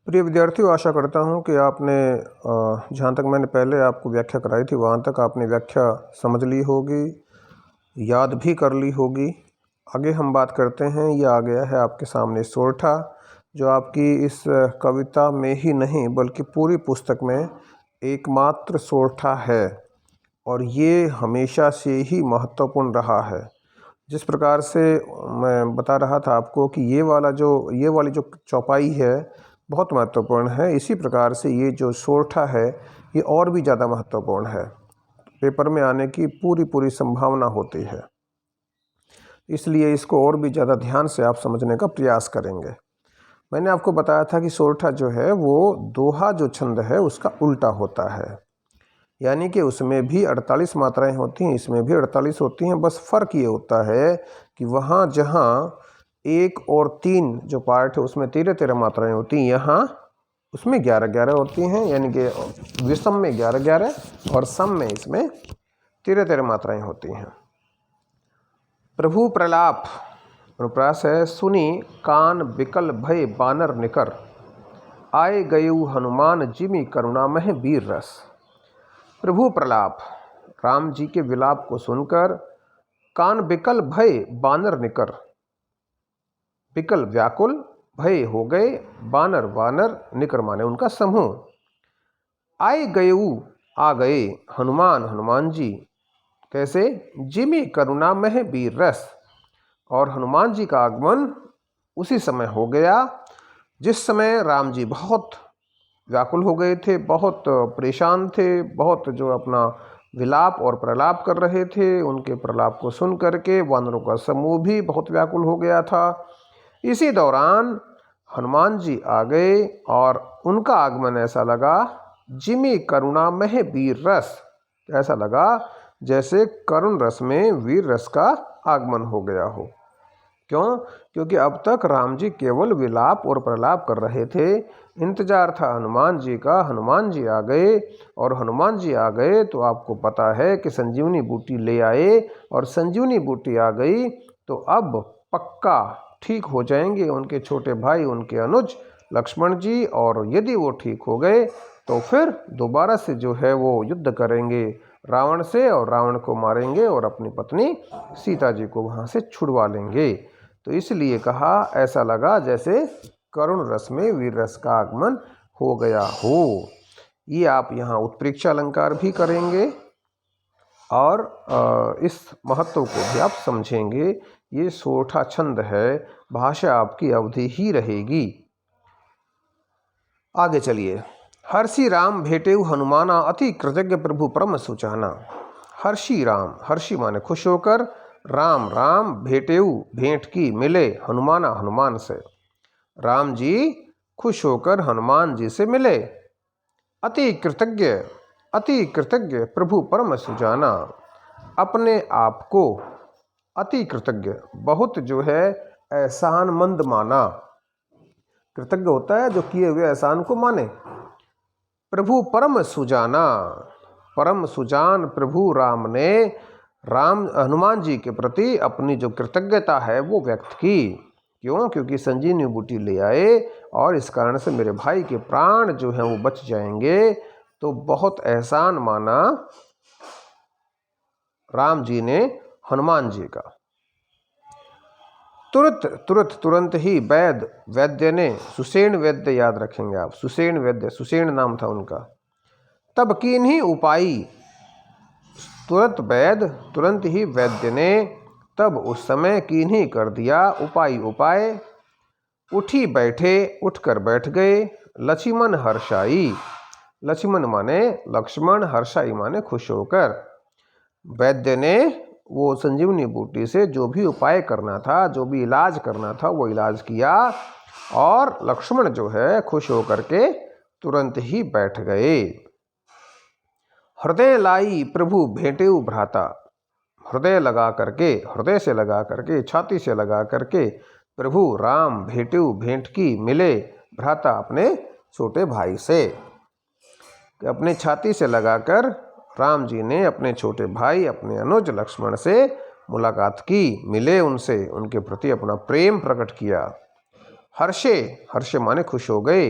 प्रिय विद्यार्थियों, आशा करता हूँ कि आपने जहाँ तक मैंने पहले आपको व्याख्या कराई थी वहाँ तक आपने व्याख्या समझ ली होगी, याद भी कर ली होगी। आगे हम बात करते हैं। ये आ गया है आपके सामने सोरठा, जो आपकी इस कविता में ही नहीं बल्कि पूरी पुस्तक में एकमात्र सोरठा है और ये हमेशा से ही महत्वपूर्ण रहा है। जिस प्रकार से मैं बता रहा था आपको कि ये वाली जो चौपाई है बहुत महत्वपूर्ण है, इसी प्रकार से ये जो सोरठा है ये और भी ज़्यादा महत्वपूर्ण है। पेपर में आने की पूरी संभावना होती है, इसलिए इसको और भी ज़्यादा ध्यान से आप समझने का प्रयास करेंगे। मैंने आपको बताया था कि सोरठा जो है वो दोहा जो छंद है उसका उल्टा होता है, यानी कि उसमें भी 48 मात्राएं होती हैं, इसमें भी 48 होती हैं। बस फ़र्क ये होता है कि वहाँ जहाँ 1 और 3 जो पार्ट है उसमें 13-13 मात्राएं होती हैं, यहाँ उसमें 11-11 होती हैं, यानी कि विषम में 11-11 और सम में इसमें 13-13 मात्राएं होती हैं। प्रभु प्रलाप अनुप्रास है। सुनी कान बिकल भय बानर निकर, आए गयु हनुमान जिमि करुणामय वीर रस। प्रभु प्रलाप, राम जी के विलाप को सुनकर कान बिकल भय बानर निकर, बिकल व्याकुल, भय हो गए, बानर वानर, निकर माने उनका समूह। आए गयु आ गए, हनुमान जी, कैसे? जिमि करुणामय वीर रस, और हनुमान जी का आगमन उसी समय हो गया जिस समय राम जी बहुत व्याकुल हो गए थे, बहुत परेशान थे, बहुत जो अपना विलाप और प्रलाप कर रहे थे। उनके प्रलाप को सुन करके वानरों का समूह भी बहुत व्याकुल हो गया था। इसी दौरान हनुमान जी आ गए और उनका आगमन ऐसा लगा जिमि करुणामय वीर रस, ऐसा लगा जैसे करुण रस में वीर रस का आगमन हो गया हो। क्यों? क्योंकि अब तक राम जी केवल विलाप और प्रलाप कर रहे थे। इंतजार था हनुमान जी का, हनुमान जी आ गए, और हनुमान जी आ गए तो आपको पता है कि संजीवनी बूटी ले आए, और संजीवनी बूटी आ गई तो अब पक्का ठीक हो जाएंगे उनके छोटे भाई, उनके अनुज लक्ष्मण जी, और यदि वो ठीक हो गए तो फिर दोबारा से जो है वो युद्ध करेंगे रावण से, और रावण को मारेंगे और अपनी पत्नी सीता जी को वहाँ से छुड़वा लेंगे। तो इसलिए कहा ऐसा लगा जैसे करुण रस में वीर रस का आगमन हो गया हो। ये आप यहाँ उत्प्रेक्षा अलंकार भी करेंगे और इस महत्व को भी आप समझेंगे। ये सोरठा छंद है, भाषा आपकी अवधि ही रहेगी। आगे चलिए। हर्षि राम भेटेउ हनुमाना, अति कृतज्ञ प्रभु परम सुचाना। हर्षि राम, हर्षि माने खुश होकर, राम राम, भेटेउ भेंट की, मिले, हनुमाना हनुमान से। राम जी खुश होकर हनुमान जी से मिले। अति कृतज्ञ, अति कृतज्ञ प्रभु परम सुजाना, अपने आप को अति कृतज्ञ, बहुत जो है एहसानमंद माना। कृतज्ञ होता है जो किए हुए एहसान को माने। प्रभु परम सुजाना, परम सुजान प्रभु राम ने हनुमान जी के प्रति अपनी जो कृतज्ञता है वो व्यक्त की। क्यों? क्योंकि संजीवनी बूटी ले आए और इस कारण से मेरे भाई के प्राण जो हैं वो बच जाएंगे। तो बहुत एहसान माना राम जी ने हनुमान जी का। तुरंत ही वैद्य ने, सुसेन वैद्य याद रखेंगे आप, सुसेन वैद्य, सुसेन नाम था उनका। तब कीन्ही उपाई, तुरंत ही वैद्य ने तब उस समय कीन्ही कर दिया उपाय। उठी बैठे, उठकर बैठ गए। लक्ष्मण हर्षाई, लक्ष्मण माने लक्ष्मण, हर्षाई माने खुश होकर। वैद्य ने वो संजीवनी बूटी से जो भी उपाय करना था, जो भी इलाज करना था वो इलाज किया, और लक्ष्मण जो है खुश होकर के तुरंत ही बैठ गए। हृदय लाई प्रभु भेटेउ भ्राता, हृदय लगा करके, हृदय से लगा करके, छाती से लगा करके प्रभु राम भेटेउ भेंट की, मिले, भ्राता अपने छोटे भाई से। अपने छाती से लगाकर राम जी ने अपने छोटे भाई, अपने अनुज लक्ष्मण से मुलाकात की, मिले उनसे, उनके प्रति अपना प्रेम प्रकट किया। हर्षे, हर्षे माने खुश हो गए।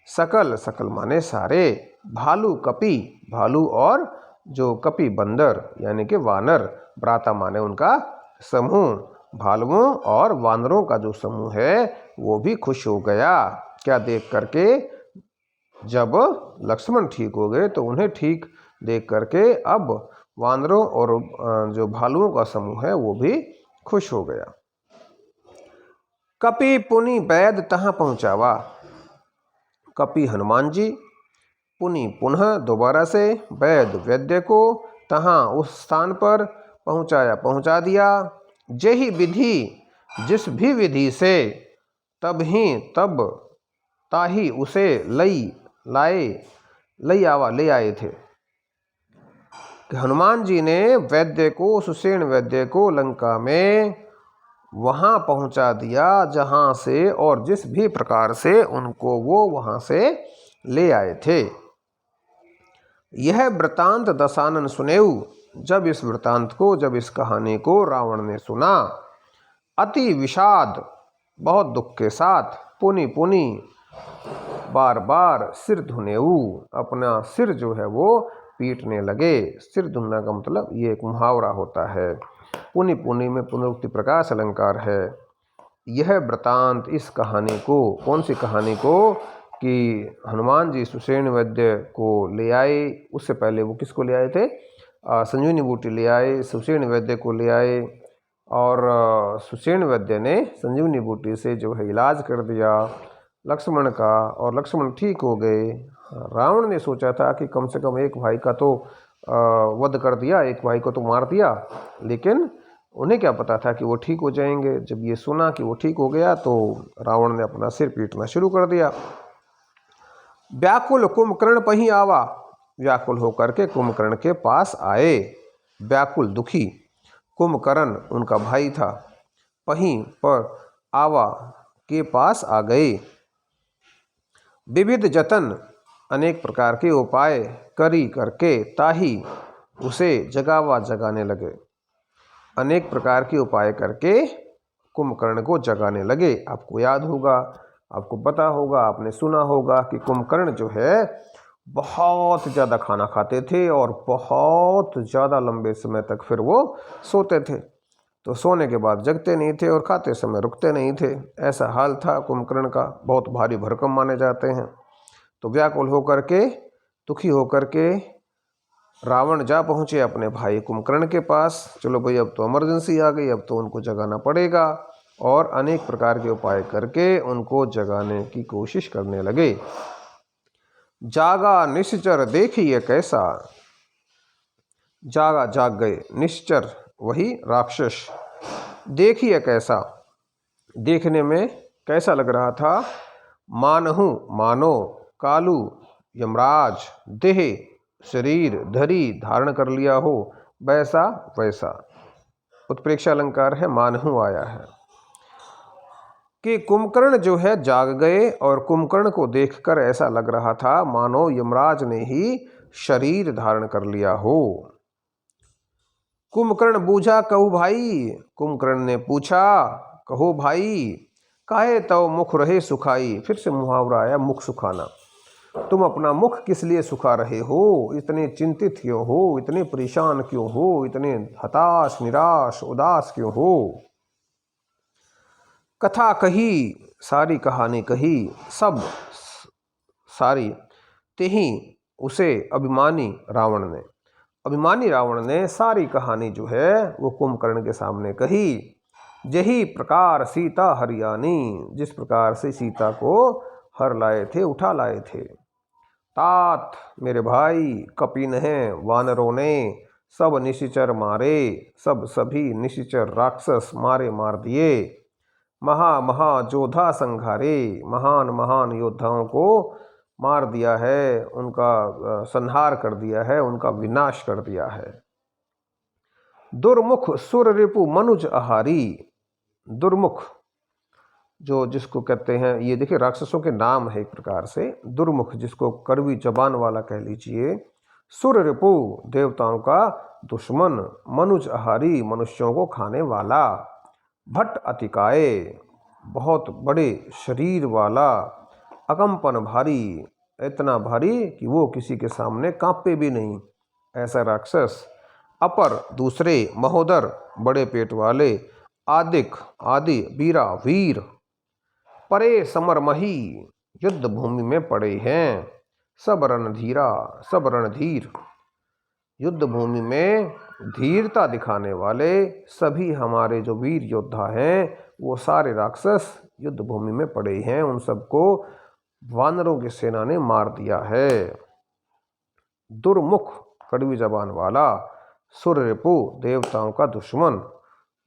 सकल, सकल माने सारे, भालू कपि, भालू और जो कपि बंदर यानी कि वानर, भ्राता माने उनका समूह, भालुओं और वानरों का जो समूह है वो भी खुश हो गया। क्या देख करके? जब लक्ष्मण ठीक हो गए तो उन्हें ठीक देख करके अब वानरों और जो भालुओं का समूह है वो भी खुश हो गया। कपि पुनि वैद तहाँ पहुँचावा, कपि हनुमान जी, पुनि पुनः दोबारा से, वैद वैद्य को, तहाँ उस स्थान पर पहुँचाया, पहुँचा दिया। जेहि विधि, जिस भी विधि से, तब ही तब, ताही उसे लाए, लई आवा, ले आए थे। हनुमान जी ने वैद्य को, सुषेण वैद्य को लंका में वहाँ पहुँचा दिया जहाँ से और जिस भी प्रकार से उनको वो वहाँ से ले आए थे। यह वृतांत दशानन सुनेऊ, जब इस वृतांत को, जब इस कहानी को रावण ने सुना, अति विषाद, बहुत दुख के साथ, पुनि पुनि, बार बार, सिर धुनेऊ, अपना सिर जो है वो पीटने लगे। सिर धुनना का मतलब ये एक मुहावरा होता है। पुनि पुनि में पुनरुक्ति प्रकाश अलंकार है। यह वृतांत, इस कहानी को, कौन सी कहानी को, कि हनुमान जी सुषेण वैद्य को ले आए। उससे पहले वो किसको ले आए थे? संजीवनी बूटी ले आए, सुषेण वैद्य को ले आए और सुषेण वैद्य ने संजीवनी बूटी से जो है इलाज कर दिया लक्ष्मण का और लक्ष्मण ठीक हो गए। रावण ने सोचा था कि कम से कम एक भाई का तो वध कर दिया, एक भाई को तो मार दिया, लेकिन उन्हें क्या पता था कि वो ठीक हो जाएंगे। जब ये सुना कि वो ठीक हो गया तो रावण ने अपना सिर पीटना शुरू कर दिया। व्याकुल कुंभकर्ण पही आवा, व्याकुल होकर के कुंभकर्ण के पास आए, व्याकुल दुखी, कुंभकर्ण उनका भाई था, पही पर, आवा के पास आ गए। विविध जतन, अनेक प्रकार के उपाय करी करके, ताही उसे जगावा, जगाने लगे। अनेक प्रकार के उपाय करके कुंभकर्ण को जगाने लगे। आपको याद होगा, आपको पता होगा, आपने सुना होगा कि कुंभकर्ण जो है बहुत ज़्यादा खाना खाते थे और बहुत ज़्यादा लंबे समय तक फिर वो सोते थे। तो सोने के बाद जगते नहीं थे और खाते समय रुकते नहीं थे। ऐसा हाल था कुंभकर्ण का, बहुत भारी भरकम माने जाते हैं। तो व्याकुल होकर के, दुखी होकर के रावण जा पहुँचे अपने भाई कुंभकर्ण के पास। चलो भाई, अब तो इमरजेंसी आ गई, अब तो उनको जगाना पड़ेगा, और अनेक प्रकार के उपाय करके उनको जगाने की कोशिश करने लगे। जागा निश्चर देखिए कैसा, जागा, जाग गए, निश्चर वही राक्षस, देखिए कैसा, देखने में कैसा लग रहा था, मानहु मानो, कालू यमराज, देह शरीर धरी, धारण कर लिया हो, वैसा वैसा। उत्प्रेक्षा अलंकार है, मानहु आया है कि कुंभकर्ण जो है जाग गए और कुंभकर्ण को देखकर ऐसा लग रहा था मानो यमराज ने ही शरीर धारण कर लिया हो। कुंभकर्ण बूझा कहू भाई, कुंभकर्ण ने पूछा, कहो भाई, काहे तव मुख रहे सुखाई। फिर से मुहावरा आया, मुख सुखाना। तुम अपना मुख किस लिए सुखा रहे हो, इतने चिंतित क्यों हो, इतने परेशान क्यों हो, इतने हताश, निराश, उदास क्यों हो। कथा कही, सारी कहानी कही, सब सारी, तेही उसे अभिमानी रावण ने, अभिमानी रावण ने सारी कहानी जो है वो कुंभकर्ण के सामने कही। यही प्रकार सीता हरियाणी, जिस प्रकार से सीता को हर लाए थे, उठा लाए थे। तात मेरे भाई, कपिन हैं वानरों ने सब निशिचर मारे, सब सभी निशिचर राक्षस मारे, मार दिए। महा महा जोधा संघारे, महान महान योद्धाओं को मार दिया है, उनका संहार कर दिया है, उनका विनाश कर दिया है। दुर्मुख सुर रिपु मनुज आहारी, दुर्मुख जो जिसको कहते हैं, ये देखिए राक्षसों के नाम है एक प्रकार से। दुर्मुख जिसको कड़वी जबान वाला कह लीजिए, सुर रिपु देवताओं का दुश्मन, मनुज आहारी मनुष्यों को खाने वाला, भट्ट अतिकाय बहुत बड़े शरीर वाला, अकंपन भारी, इतना भारी कि वो किसी के सामने कांपे भी नहीं, ऐसा राक्षस। अपर दूसरे, महोदर बड़े पेट वाले, आदिक आदि, वीरा वीर, परे समरमही युद्ध भूमि में पड़े हैं, सब रणधीरा सब रणधीर, युद्ध भूमि में धीरता दिखाने वाले सभी हमारे जो वीर योद्धा हैं वो सारे राक्षस युद्ध भूमि में पड़े हैं, उन सबको वानरों की सेना ने मार दिया है। दुर्मुख कड़वी जबान वाला, सुररिपु देवताओं का दुश्मन,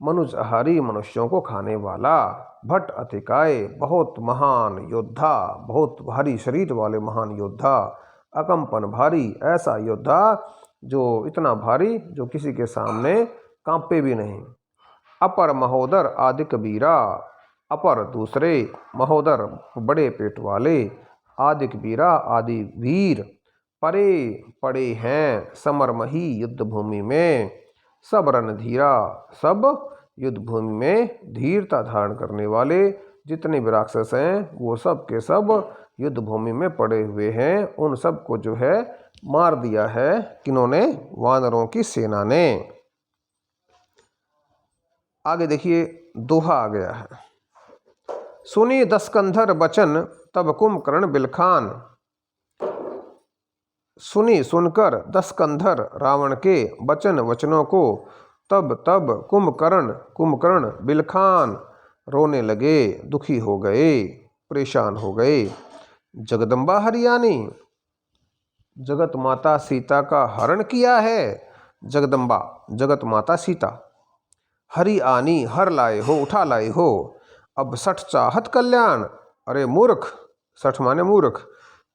मनुज आहारी मनुष्यों को खाने वाला, भट्ट अतिकाय बहुत महान योद्धा, बहुत भारी शरीर वाले महान योद्धा, अकंपन भारी ऐसा योद्धा जो इतना भारी जो किसी के सामने कांपे भी नहीं। अपर महोदर आदि कबीरा, अपर दूसरे, महोदर बड़े पेट वाले, आदि कबीरा आदि वीर, परे पड़े हैं समरमही युद्ध भूमि में, सब रणधीरा सब युद्ध भूमि में धीरता धारण करने वाले जितने भी राक्षस हैं वो सब के सब युद्ध भूमि में पड़े हुए हैं, उन सब को जो है मार दिया है किन्होंने, वानरों की सेना ने। आगे देखिए दोहा आ गया है। सुनी दस्कंधर बचन तब कुंभकर्ण बिलखान, सुनी सुनकर दस्कंधर रावण के बचन वचनों को तब कुंभकर्ण बिलखान रोने लगे, दुखी हो गए, परेशान हो गए। जगदम्बा हरियाणी, जगत माता सीता का हरण किया है, जगदम्बा जगत माता सीता, हरि आनी हर लाए हो उठा लाए हो, अब सठ चाहत कल्याण, अरे मूर्ख, सठ माने मूर्ख,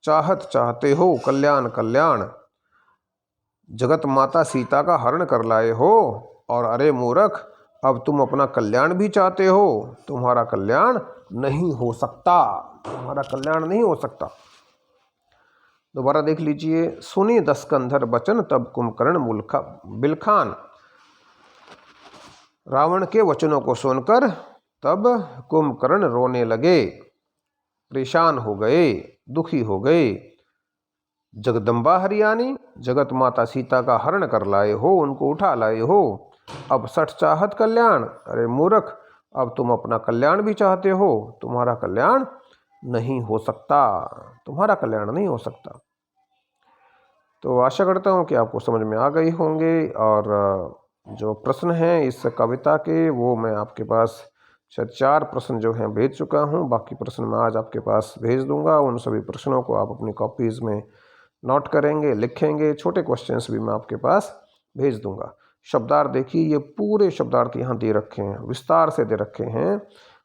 चाहत चाहते हो कल्याण कल्याण, जगत माता सीता का हरण कर लाए हो और अरे मूर्ख अब तुम अपना कल्याण भी चाहते हो, तुम्हारा कल्याण नहीं हो सकता, तुम्हारा कल्याण नहीं हो सकता। दोबारा देख लीजिए। सुनी दस्कंधर बचन तब कुंभकर्ण बिलखान, रावण के वचनों को सुनकर तब कुंभकर्ण रोने लगे, परेशान हो गए, दुखी हो गए। जगदम्बा हरियाणी, जगत माता सीता का हरण कर लाए हो, उनको उठा लाए हो, अब सठ चाहत कल्याण, अरे मूर्ख अब तुम अपना कल्याण भी चाहते हो, तुम्हारा कल्याण नहीं हो सकता, तुम्हारा कल्याण नहीं हो सकता। तो आशा करता हूँ कि आपको समझ में आ गई होंगे और जो प्रश्न हैं इस कविता के वो मैं आपके पास शायद 4 प्रश्न जो हैं भेज चुका हूँ, बाकी प्रश्न मैं आज आपके पास भेज दूंगा। उन सभी प्रश्नों को आप अपनी कॉपीज़ में नोट करेंगे, लिखेंगे, छोटे क्वेश्चंस भी मैं आपके पास भेज दूंगा। शब्दार्थ देखिए, ये पूरे शब्दार्थ यहाँ दे रखे हैं, विस्तार से दे रखे हैं,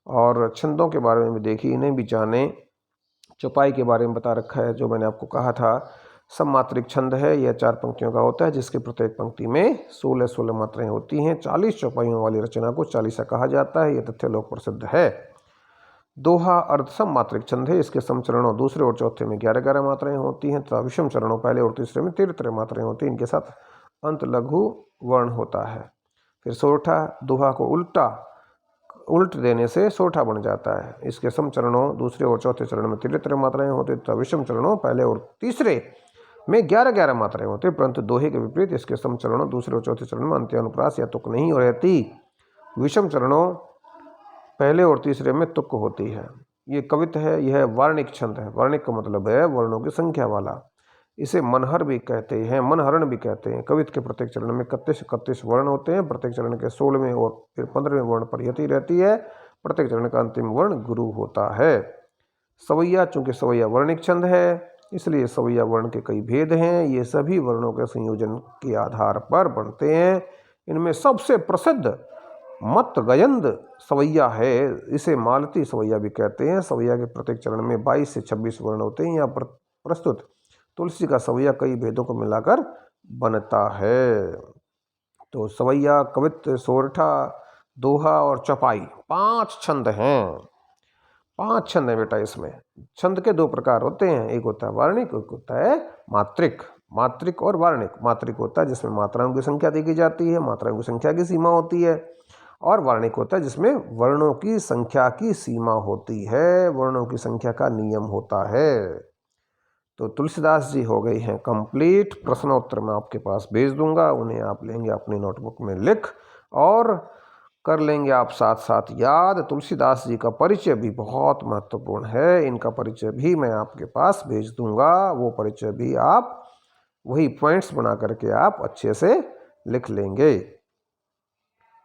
और छंदों के बारे में भी देखिए, इन्हें भी जाने। चौपाई के बारे में बता रखा है, जो मैंने आपको कहा था सममात्रिक छंद है, यह 4 पंक्तियों का होता है, जिसके प्रत्येक पंक्ति में 16-16 मात्राएं होती हैं। 40 चौपाइयों वाली रचना को चालीसा कहा जाता है, यह तथ्य लोक प्रसिद्ध है। दोहा अर्ध सममात्रिक छंद है, इसके समचरणों दूसरे और चौथे में 11-11 मात्राएं होती हैं तथा विषम चरणों पहले और तीसरे में 13-13 मात्राएं होती हैं, इनके साथ अंत लघु वर्ण होता है। फिर सोरठा, दोहा को उल्ट देने से सोरठा बन जाता है। इसके समचरणों दूसरे और चौथे चरण में 13-13 मात्राएं होती तथा विषम चरणों पहले और तीसरे में 11-11 मात्राएं होती, परंतु दोहे के विपरीत इसके समचरणों दूसरे और चौथे चरण में अंत्य अनुप्रास या तुक नहीं रहती, विषम चरणों पहले और तीसरे में तुक होती है। ये कवित है, यह वर्णिक छंद है। वर्णिक का मतलब है वर्णों की संख्या वाला। इसे मनहर भी कहते हैं, मनहरण भी कहते हैं। कवित के प्रत्येक चरण में 31 वर्ण होते हैं, प्रत्येक चरण के 16वें और फिर 15वें वर्ण पर यति रहती है, प्रत्येक चरण का अंतिम वर्ण गुरु होता है। सवैया, चूंकि सवैया वर्णिक छंद है इसलिए सवैया वर्ण के कई भेद हैं, ये सभी वर्णों के संयोजन के आधार पर बनते हैं। इनमें सबसे प्रसिद्ध मत गयंद सवैया है, इसे मालती सवैया भी कहते हैं। सवैया के प्रत्येक चरण में 22 से 26 वर्ण होते हैं। यहाँ पर प्रस्तुत तुलसी का सवैया कई भेदों को मिलाकर बनता है। तो सवैया, कवित्त, सोरठा, दोहा और चौपाई 5 छंद हैं। 5 छंद हैं बेटा। इसमें छंद के 2 प्रकार होते हैं, एक होता है वर्णिक, एक होता है मात्रिक। मात्रिक और वर्णिक। मात्रिक होता है जिसमें मात्राओं की संख्या देखी जाती है, मात्राओं की संख्या की सीमा होती है, और वार्णिक होता है जिसमें वर्णों की संख्या की सीमा होती है, वर्णों की संख्या का नियम होता है। तो तुलसीदास जी हो गई हैं कंप्लीट। प्रश्नोत्तर मैं आपके पास भेज दूंगा, उन्हें आप लेंगे अपनी नोटबुक में लिख और कर लेंगे आप साथ साथ याद। तुलसीदास जी का परिचय भी बहुत महत्वपूर्ण है, इनका परिचय भी मैं आपके पास भेज दूंगा। वो परिचय भी आप वही पॉइंट्स बना करके आप अच्छे से लिख लेंगे।